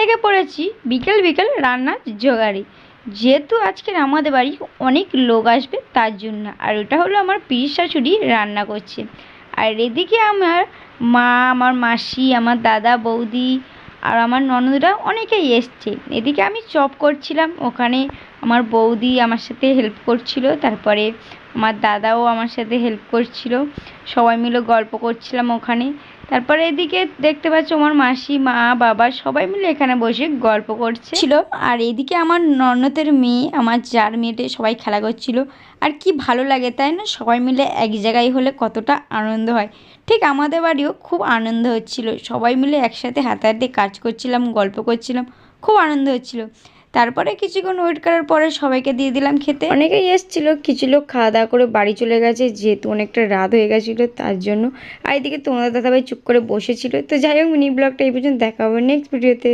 লেগে পড়েছি বিকেল বিকেল রান্নার জোগাড়ে, যেহেতু আজকের আমাদের বাড়ি অনেক লোক আসবে তার জন্য। আর ওটা হলো আমার পিসি শাশুড়ি রান্না করছে। আর এদিকে আমার মা, আমার মাসি, আমার দাদা বৌদি আর আমার ননদরা অনেকেই এসছে। এদিকে আমি চপ করছিলাম, ওখানে আমার বৌদি আমার সাথে হেল্প করছিল, তারপরে আমার দাদাও আমার সাথে হেল্প করছিল, সবাই মিলে গল্প করছিলাম ওখানে। তারপরে এদিকে দেখতে পাচ্ছ আমার মাসি, মা, বাবা সবাই মিলে এখানে বসে গল্প করছিল। আর এদিকে আমার ননদের মেয়ে, আমার জার মেয়েটে সবাই খেলা করছিল। আর কি ভালো লাগে তাই না, সবাই মিলে এক জায়গায় হলে কতটা আনন্দ হয়। ঠিক আমাদের বাড়িও খুব আনন্দ হচ্ছিল, সবাই মিলে একসাথে হাতে হাতে কাজ করছিলাম, গল্প করছিলাম, খুব আনন্দ হচ্ছিল। তারপরে কিছুক্ষণ ওয়েট করার পরে সবাইকে দিয়ে দিলাম খেতে। অনেকেই এসেছিলো, কিছু লোক খাওয়া দাওয়া করে বাড়ি চলে গেছে, যেহেতু অনেকটা রাত হয়ে গেছিলো তার জন্য। আর এদিকে তোমাদের দাদাভাই চুপ করে বসেছিল। তো যাই হোক, মিনি ব্লগটা এই পর্যন্ত, দেখা হবে নেক্সট ভিডিওতে।